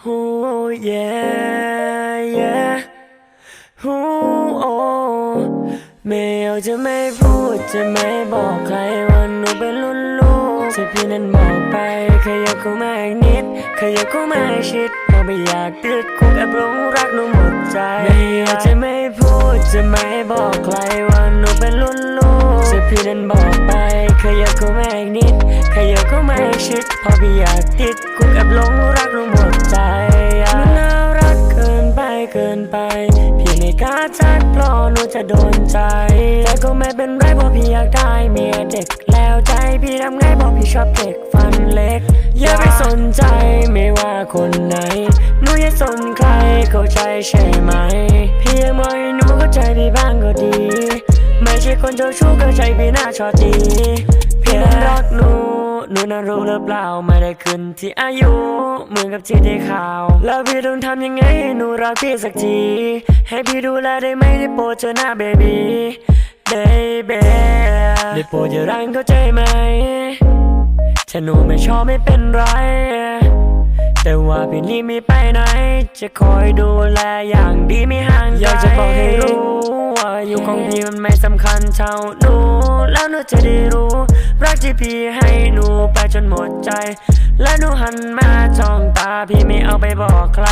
Oh yeah yeah oh ไม่เอาจะไม่พูดจะไม่บอกใครว่าหนูเป็นรุ่นลูกที่พี่นั้นบอกไปขยับเข้ามาอีกนิดขยับเข้ามาชิดเราไม่อยากติดคุกแอบหลงรักหนูหมดใจไม่เอาจะไม่พูดจะไม่บอกใครว่าหนูเป็นรุ่นลูกที่พี่นั้นบอกไปขยับเข้ามาอีกนิดขยับเข้ามาชิดพอพี่อยากติดคุกแอบหลงรักหนูหมดใจมันน่ารักเกินไปพี่ไม่กล้าทักเพราะหนูจะโดนใจแต่ก็ไม่เป็นไรเพราะพี่อยากได้เมียเด็กแล้วใจพี่ทำไงเพราะพี่ชอบเด็กฟันเล็กอย่าไปสนใจไม่ว่าคนไหนหนูอย่าสนใครเข้าใจใช่ไหมพี่ยังมองให้หนูเข้าใจพี่บ้างก็ดีไม่ใช่คนเจ้าชู้เข้าใจพี่น่าชอบดีพี่นั้นรักหนูน่ารู้หรือเปล่าไม่ได้ขึ้นที่อายุเหมือนกับที่ได้ข่าวแล้วพี่ต้องทำยังไงให้หนูรักพี่สักทีให้พี่ดูแลได้ไหมได้โปรดเธอหน้าเบบี้ได้โปรดอย่ารังเข้าใจไหมถ้าหนูไม่ชอบไม่เป็นไรแต่ว่าพี่นี่ไม่ไปไหนจะคอยดูแลอย่างดีไม่ห่างไกลอยากจะบอกให้รู้ว่าอยู่ของพี่มันไม่สำคัญเท่าหนูแล้วหนูจะได้รู้รักที่พี่ให้หนูไปจนหมดใจและหนูหันมาจ้องตาพี่ไม่เอาไปบอกใคร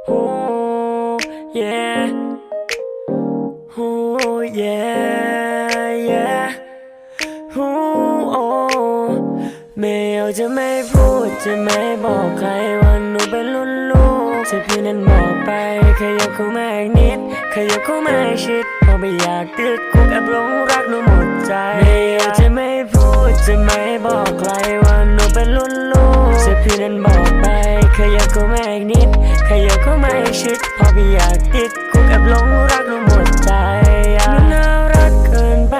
Oh yeah Oh yeah yeah Oh ไม่เอาจะไม่พูดจะไม่บอกใครว่าหนูเป็นรุ่นลูกที่พี่นั้นบอกไปขยับเข้ามาอีกนิดขยับเข้ามาชิดเพราะไม่อยากติดคุกแอบหลงรักหนูหมดใจไม่เอาจะไม่พูดจะไม่บอกใครว่าหนูเป็นรุ่นลูกที่พี่นั้นบอกไปขยับเข้ามาอีกนิดขยับเข้ามาชิดเพราะพี่อยากติดคุกแอบหลงรักหนูหมดใจมันน่ารักเกินไป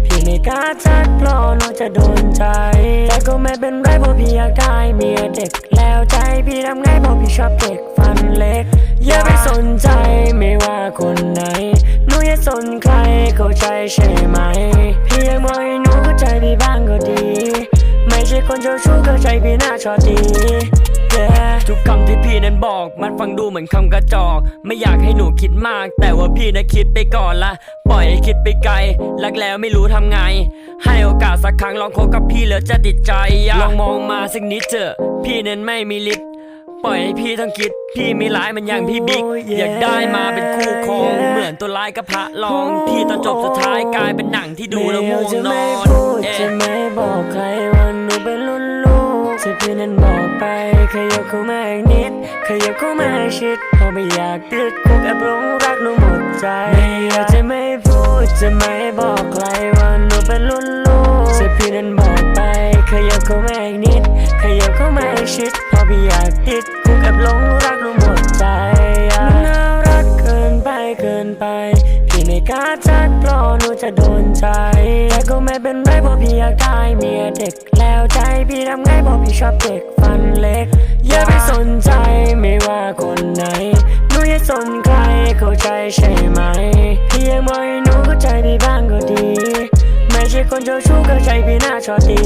พี่ไม่กล้าทักเพราะหนูจะโดนใจแต่ก็ไม่เป็นไรเพราะพี่อยากได้เมียเด็กแล้วใจพี่ทำไงเพราะพี่ชอบเด็กฟันเล็กอย่าไปสนใจไม่ว่าคนไหนหนูอย่าสนใครเข้าใจใช่ไหมพี่ยังมองให้หนูเข้าใจพี่บ้างก็ดีไม่ใช่คนเจ้าชู้เข้าใจพี่น่าชอบดีทุกคำที่พี่นั้นบอกมันฟังดูเหมือนคำกระจอกไม่อยากให้หนูคิดมากแต่ว่าพี่นะคิดไปก่อนละปล่อยให้คิดไปไกลรักแล้วไม่รู้ทำไงให้โอกาสสักครั้งลองคบกับพี่แล้วจะติดใจลองมองมาสักนิดเถอะพี่นั้นไม่มีฤทธิ์ปล่อยให้พี่ต้องคิดพี่ไม่ร้ายมันอย่างพี่บิ๊กอยากได้มาเป็นคู่ครองเหมือนตัวร้ายกับพระรองที่ตอนจบสุดท้ายกลายเป็นหนังที่ดูแล้วง่วงนอนจะไม่บอกใครว่าหนูเป็นรุ่นลูกที่พี่นั้นบอกไปขยับเข้ามาอีกนิดขยับเข้ามาชิดเพราะไม่อยากติดคุกแอบหลงรักหนูหมดใจไม่อยากจะไม่พูดจะไม่บอกใครว่าหนูเป็นรุ่นลูกที่พี่นั้นบอกไปขยับเข้ามาอีกนิดขยับเข้ามาชิดเพราะพี่อยากติดคุกแอบหลงรักหนูหมดใจมันน่ารักเกินไปพี่ไม่กล้าทักเพราะหนูจะโดนใจแต่ก็ไม่เป็นไรเพราะพี่อยากได้เมียเด็กแล้วใจพี่ทำไงเพราะพี่ชอบเด็กฟันเล็กอย่าไปสนใจไม่ว่าคนไหนหนูอย่าสนใครเข้าใจใช่ไหมพี่ยังมองให้หนูเข้าใจพี่บ้างก็ดีไม่ใช่คนเจ้าชู้เข้าใจพี่น่าชอบดี